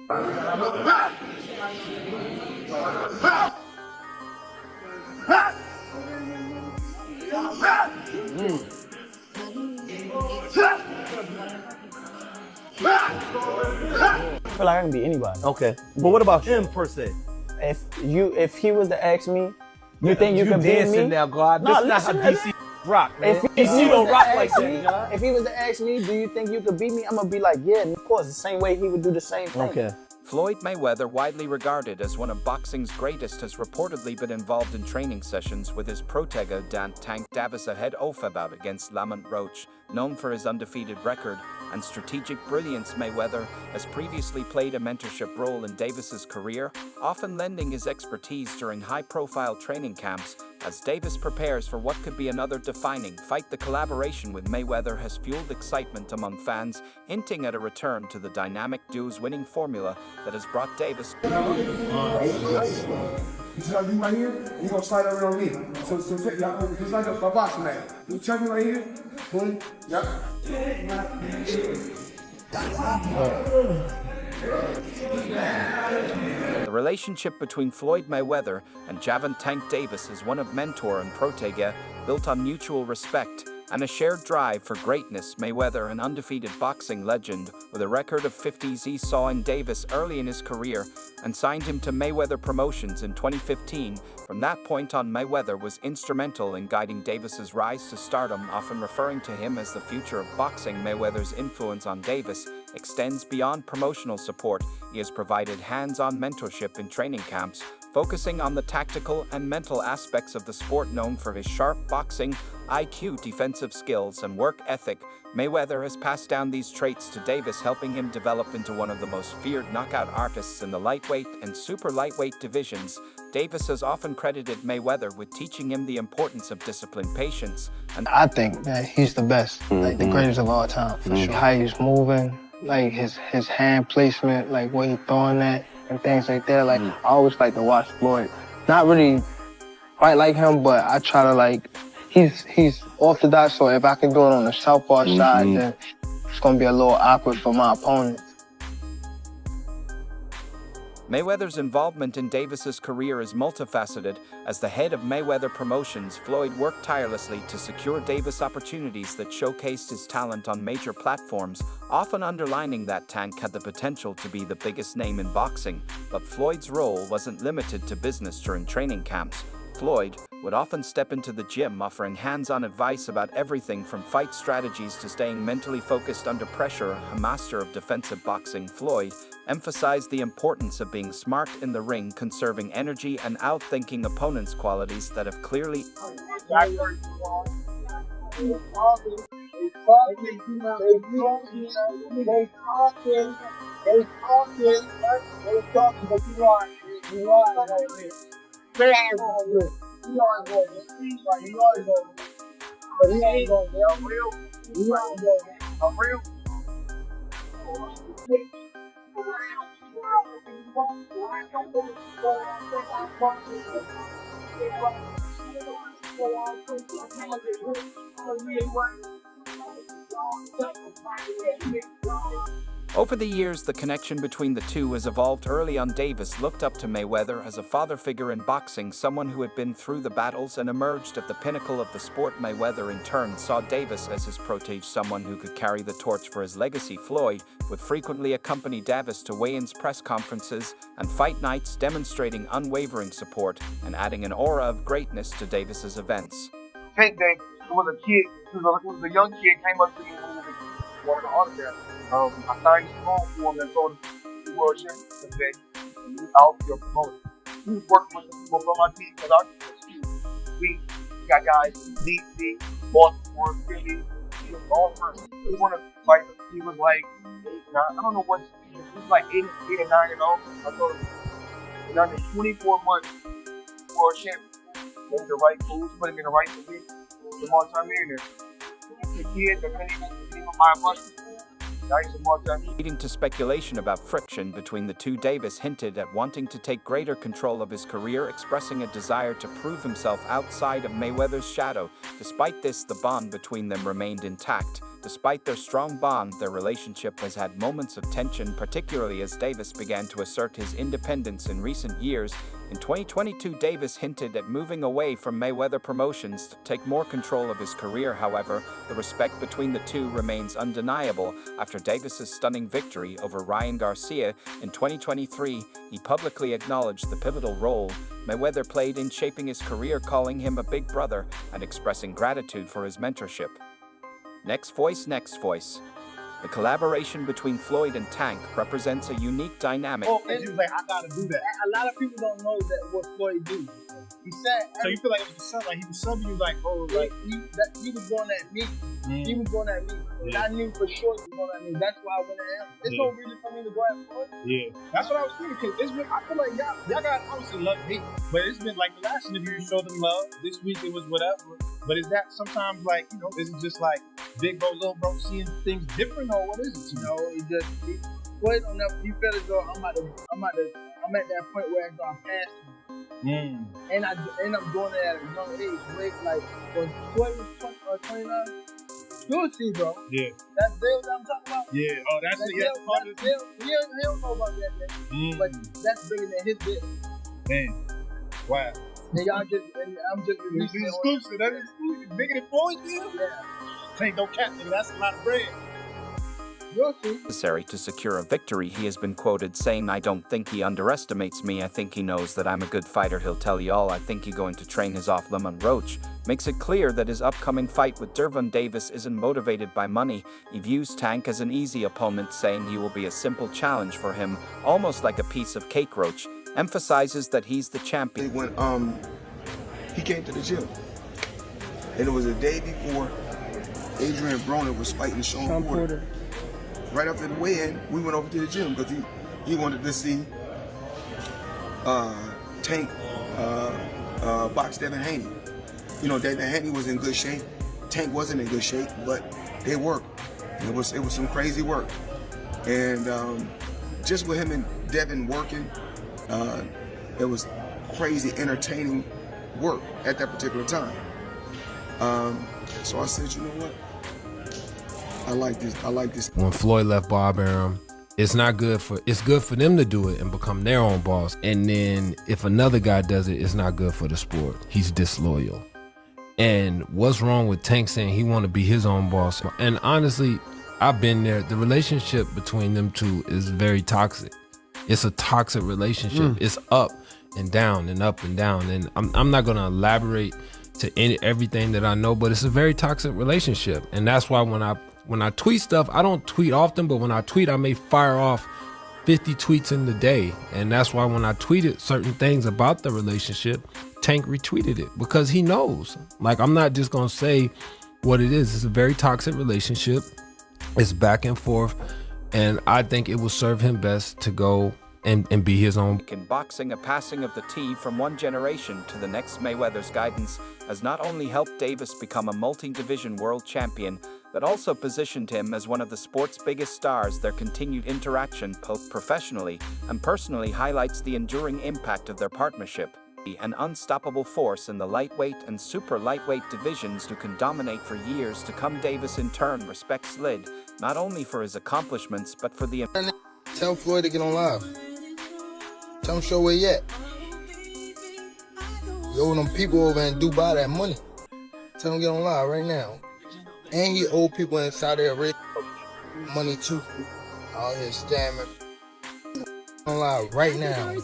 I feel like I can beat anybody. Okay, but what about him per se? If he was to ask me, you think you could beat me? Now, God. No, This is not how DC rock, man. If DC he don't was rock to like ask that, me, God. if he was to ask me, do you think you could beat me? I'm gonna be like, yeah, of course. The same way he would do the same thing. Okay. Floyd Mayweather, widely regarded as one of boxing's greatest, has reportedly been involved in training sessions with his protege Tank Davis ahead of a bout against Lamont Roach. Known for his undefeated record and strategic brilliance, Mayweather has previously played a mentorship role in Davis's career, often lending his expertise during high-profile training camps. As Davis prepares for what could be another defining fight, the collaboration with Mayweather has fueled excitement among fans, hinting at a return to the dynamic duo's winning formula that has brought Davis. You see how you right here? You gonna slide over on me. So check y'all. Just like a boxing match. You check me right here. Boom. Yep. The relationship between Floyd Mayweather and Gervonta Davis is one of mentor and protege, built on mutual respect and a shared drive for greatness. Mayweather, an undefeated boxing legend with a record of 50s, he saw in Davis early in his career and signed him to Mayweather Promotions in 2015. From that point on, Mayweather was instrumental in guiding Davis's rise to stardom, often referring to him as the future of boxing. Mayweather's influence on Davis extends beyond promotional support. He has provided hands-on mentorship in training camps, focusing on the tactical and mental aspects of the sport. Known for his sharp boxing IQ, defensive skills, and work ethic, Mayweather has passed down these traits to Davis, helping him develop into one of the most feared knockout artists in the lightweight and super lightweight divisions. Davis has often credited Mayweather with teaching him the importance of discipline, patience, and I think that he's the best, like the greatest of all time, for sure. How he's moving, like his hand placement, like where he's throwing at, and things like that. Like, I always like to watch Floyd. Not really quite like him, but I try to like, he's orthodox, so if I can do it on the southpaw side, then it's gonna be a little awkward for my opponent. Mayweather's involvement in Davis's career is multifaceted. As the head of Mayweather Promotions, Floyd worked tirelessly to secure Davis opportunities that showcased his talent on major platforms, often underlining that Tank had the potential to be the biggest name in boxing. But Floyd's role wasn't limited to business. During training camps, Floyd would often step into the gym, offering hands-on advice about everything from fight strategies to staying mentally focused under pressure. A master of defensive boxing, Floyd emphasized the importance of being smart in the ring, conserving energy, and outthinking opponents, qualities that have clearly Over the years, the connection between the two has evolved. Early on, Davis looked up to Mayweather as a father figure in boxing, someone who had been through the battles and emerged at the pinnacle of the sport. Mayweather, in turn, saw Davis as his protege, someone who could carry the torch for his legacy. Floyd would frequently accompany Davis to weigh-ins, press conferences, and fight nights, demonstrating unwavering support and adding an aura of greatness to Davis's events. Tank Davis was a kid, he was a young kid, came up to me and wanted an autograph. I signed his phone for him and told him the world champion today, and he's out here promoting. He was working with the people from my team because our team was huge. We got guys from DC, Baltimore, Philly, all first. He wanted to fight. He was like, I don't know what, he was like 8 or 9 and 0. I told him, in under 24 months, world champion. Made the right moves, put him in the right position. The more time in there. The kid that couldn't even buy a bus. Leading to speculation about friction between the two, Davis hinted at wanting to take greater control of his career, expressing a desire to prove himself outside of Mayweather's shadow. Despite this, the bond between them remained intact. Despite their strong bond, their relationship has had moments of tension, particularly as Davis began to assert his independence in recent years. In 2022, Davis hinted at moving away from Mayweather Promotions to take more control of his career. However, the respect between the two remains undeniable. After Davis's stunning victory over Ryan Garcia in 2023, he publicly acknowledged the pivotal role Mayweather played in shaping his career, calling him a big brother and expressing gratitude for his mentorship. Next voice. The collaboration between Floyd and Tank represents a unique dynamic. Oh, and he was like, I gotta do that. A lot of people don't know that what Floyd do. He said. So you feel like it was a like he was subbing you like, oh, like he was going at me. He was going at me. And I knew for sure he was going at me. That's why I went at him. There's no reason for me to go at Floyd. Yeah, that's what I was thinking. Cause it's been, I feel like y'all got obviously love hate, but it's been like the last interview you showed them love. This week it was whatever. But is that sometimes like, you know, is it just like big bro, little bro seeing things different, or what is it? You know, Floyd don't never. He feel as though I'm at that point where I'm past him. And I'm doing it at a young age. Like when Floyd was 29, you'll see, bro. Yeah. That deal that I'm talking about. Yeah. Oh, that's the part of the deal. He don't know about that thing. But that's bigger than his deal. Man, wow. And I'm just releasing exclusive. That is exclusive. Bigger than Floyd's deal? Yeah. Ain't no cat, nigga. That's a lot of bread. Necessary to secure a victory, he has been quoted saying, "I don't think he underestimates me. I think he knows that I'm a good fighter. He'll tell y'all. I think he's going to train his off Lamont Roach." Makes it clear that his upcoming fight with Gervonta Davis isn't motivated by money. He views Tank as an easy opponent, saying he will be a simple challenge for him, almost like a piece of cake. Roach emphasizes that he's the champion. When he came to the gym, and it was a day before Adrian Broner was fighting Sean Porter. Right after the weigh-in, we went over to the gym because he wanted to see Tank box Devin Haney. You know, Devin Haney was in good shape. Tank wasn't in good shape, but they worked. It was some crazy work, and just with him and Devin working, it was crazy, entertaining work at that particular time. So I said, you know what? I like this. When Floyd left Bob Arum, it's good for them to do it and become their own boss. And then if another guy does it, it's not good for the sport. He's disloyal. And what's wrong with Tank saying he want to be his own boss? And honestly, I've been there. The relationship between them two is very toxic. It's a toxic relationship. It's up and down and up and down. And I'm not going to elaborate to everything that I know, but it's a very toxic relationship. And that's why when I tweet stuff, I don't tweet often, but when I tweet, I may fire off 50 tweets in the day. And that's why when I tweeted certain things about the relationship, Tank retweeted it because he knows. Like, I'm not just going to say what it is. It's a very toxic relationship. It's back and forth. And I think it will serve him best to go and be his own. In boxing, a passing of the T from one generation to the next. Mayweather's guidance has not only helped Davis become a multi-division world champion, but also positioned him as one of the sport's biggest stars. Their continued interaction, both professionally and personally, highlights the enduring impact of their partnership. An unstoppable force in the lightweight and super lightweight divisions who can dominate for years to come. Davis in turn respects Lyd, not only for his accomplishments, but for the... Tell Floyd to get on live. Tell him show where he at. You owe them people over in Dubai that money. Tell him to get on live right now. And he owe people in Saudi Arabia money too. All his scamming. On live right now.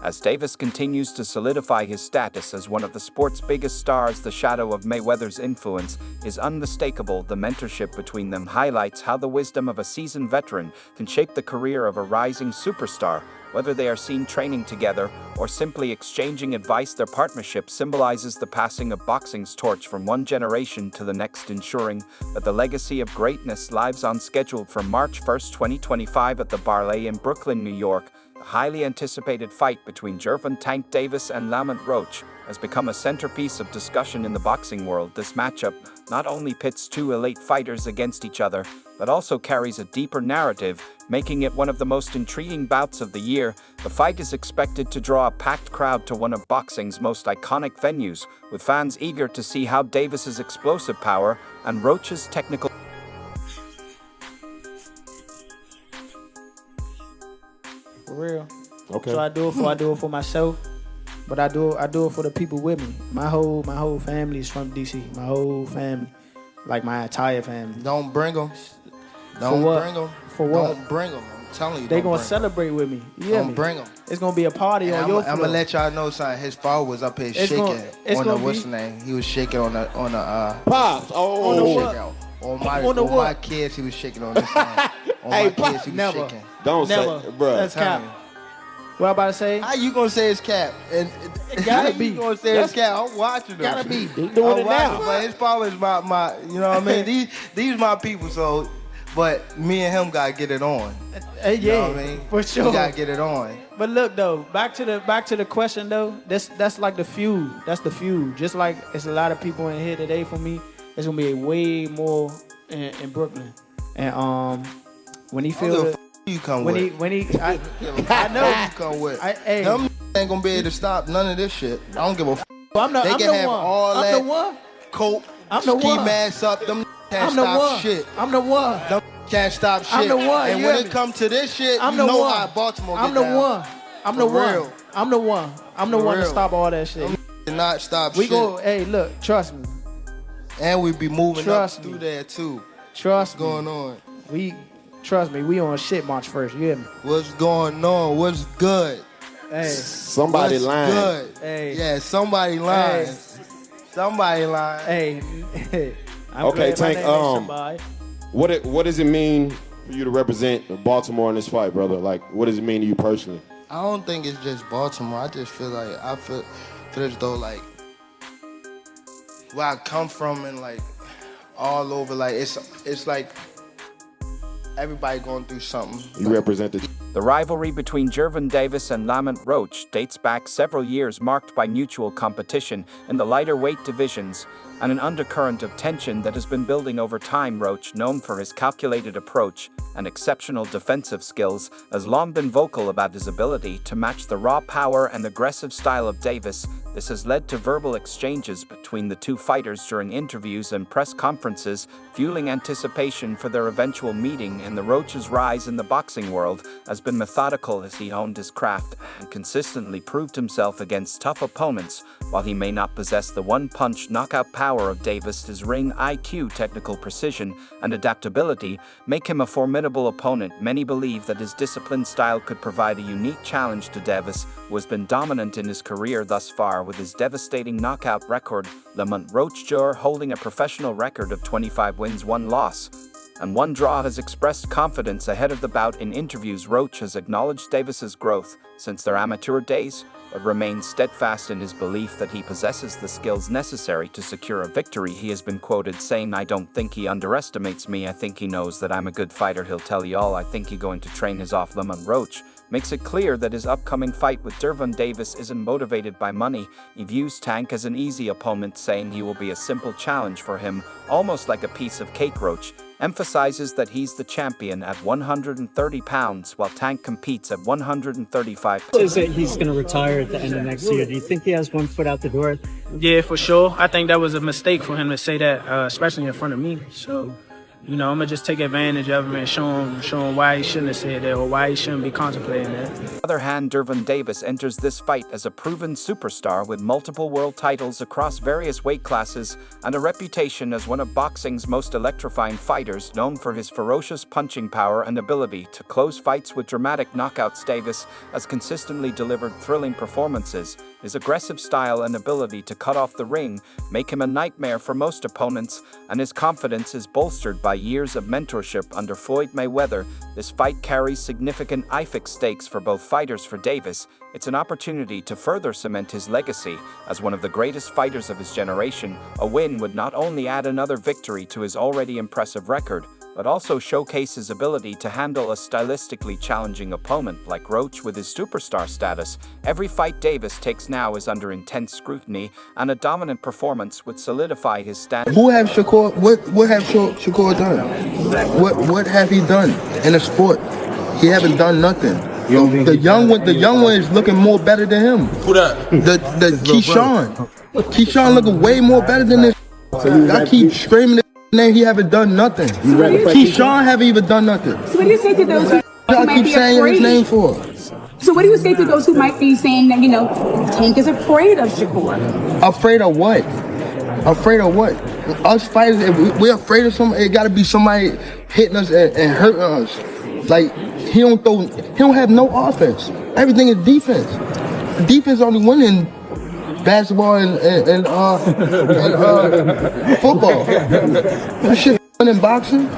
As Davis continues to solidify his status as one of the sport's biggest stars, the shadow of Mayweather's influence is unmistakable. The mentorship between them highlights how the wisdom of a seasoned veteran can shape the career of a rising superstar. Whether they are seen training together or simply exchanging advice, their partnership symbolizes the passing of boxing's torch from one generation to the next, ensuring that the legacy of greatness lives on. Scheduled for March 1, 2025 at the Barley in Brooklyn, New York, the highly anticipated fight between Gervonta Davis and Lamont Roach has become a centerpiece of discussion in the boxing world. This matchup not only pits two elite fighters against each other, but also carries a deeper narrative, making it one of the most intriguing bouts of the year. The fight is expected to draw a packed crowd to one of boxing's most iconic venues, with fans eager to see how Davis's explosive power and Roach's technical real. Okay. So I do it for myself, but I do it for the people with me. My whole family is from DC. My whole family, like my entire family. Don't bring them. Don't bring them. For what? Don't bring them. I'm telling you. They gonna celebrate with me. Don't bring them. It's gonna be a party on your floor. I'm gonna let y'all know something. His father was up here shaking on the what's the name? He was shaking on the Pops. On my kids, he was shaking on this thing. On my kids, he was shaking. Don't Never. say, bro. That's cap. What I about to say? How you gonna say it's cap? And it gotta be. You gonna say it's cap? I'm watching them. Gotta be. He doing it now. But his father is my, you know what I mean? These my people. So, but me and him gotta get it on. Yeah, you know what I mean? For sure. We gotta get it on. But look though, back to the question though. That's like the feud. That's the feud. Just like it's a lot of people in here today for me. It's gonna be way more in Brooklyn. And when he feels you come with. I know you come with. Hey, them ain't gonna be able to stop none of this shit. I don't give a f. I'm the one. Coat, I'm the ski one. mask up. Them can't I'm the stop one. shit. I'm the one. Them can't stop shit. I'm the one. And when it comes to this shit, I'm you the know one. how Baltimore I'm get the down. one. I'm the one. Real. I'm the one. I'm the For one to real. stop all that shit. Them not stop We shit. go. Hey, look. Trust me. And we be moving Trust up me. through there too. Trust What's going on? Trust me. We on shit march first. You hear me? What's going on? What's good? Hey. Somebody What's lying. good? Hey. Yeah, somebody lying. Hey. Somebody lying. Hey. I'm Okay, glad my Tank, name ain't somebody. What does it mean for you to represent Baltimore in this fight, brother? Like, what does it mean to you personally? I don't think it's just Baltimore. I just feel like I feel as though like where I come from and like all over, like it's like everybody going through something. You represent the... The rivalry between Gervonta Davis and Lamont Roach dates back several years, marked by mutual competition in the lighter weight divisions and an undercurrent of tension that has been building over time. Roach, known for his calculated approach and exceptional defensive skills, has long been vocal about his ability to match the raw power and aggressive style of Davis. This has led to verbal exchanges between the two fighters during interviews and press conferences, fueling anticipation for their eventual meeting. And the Roach's rise in the boxing world has been methodical as he honed his craft and consistently proved himself against tough opponents. While he may not possess the one-punch knockout power of Davis, his ring IQ, technical precision, and adaptability make him a formidable opponent. Many believe that his disciplined style could provide a unique challenge to Davis, who has been dominant in his career thus far with his devastating knockout record. Lamont Roach Jr., holding a professional record of 25 wins, 1 loss, and 1 draw, has expressed confidence ahead of the bout. In interviews, Roach has acknowledged Davis's growth since their amateur days, but remains steadfast in his belief that he possesses the skills necessary to secure a victory. He has been quoted saying, "I don't think he underestimates me. I think he knows that I'm a good fighter. He'll tell you all. I think he's going to train his off." Lamont Roach makes it clear that his upcoming fight with Gervonta Davis isn't motivated by money. He views Tank as an easy opponent, saying he will be a simple challenge for him, almost like a piece of cake. Roach emphasizes that he's the champion at 130 pounds, while Tank competes at 135 pounds. Is it he's going to retire at the end of next year? Do you think he has one foot out the door? Yeah, for sure. I think that was a mistake for him to say that, especially in front of me. So, you know, I'm going to just take advantage of him and show him why he shouldn't have said that or why he shouldn't be contemplating that. On the other hand, Gervonta Davis enters this fight as a proven superstar with multiple world titles across various weight classes and a reputation as one of boxing's most electrifying fighters. Known for his ferocious punching power and ability to close fights with dramatic knockouts, Davis has consistently delivered thrilling performances. His aggressive style and ability to cut off the ring make him a nightmare for most opponents, and his confidence is bolstered by years of mentorship under Floyd Mayweather. This fight carries significant IFIC stakes for both fighters. For Davis, it's an opportunity to further cement his legacy as one of the greatest fighters of his generation. A win would not only add another victory to his already impressive record, but also showcase his ability to handle a stylistically challenging opponent like Roach. With his superstar status, every fight Davis takes now is under intense scrutiny, and a dominant performance would solidify his stand. Who have Shakur? What have Shakur done? What have he done in the sport? He haven't done nothing. The young one is looking more better than him. Who that? The Keyshawn. Keyshawn looking way more better than this. I keep screaming his name. He haven't done nothing. Keyshawn haven't even done nothing. So what do you say to those who I might keep be saying his afraid? name for. So what do you say to those who might be saying that, you know, Tank is afraid of Shakur? Afraid of what? Afraid of what? Us fighters, if we're afraid of somebody, it gotta be somebody hitting us and hurting us. Like, he don't have no offense. Everything is defense. Defense only winning basketball and football. That shit in boxing.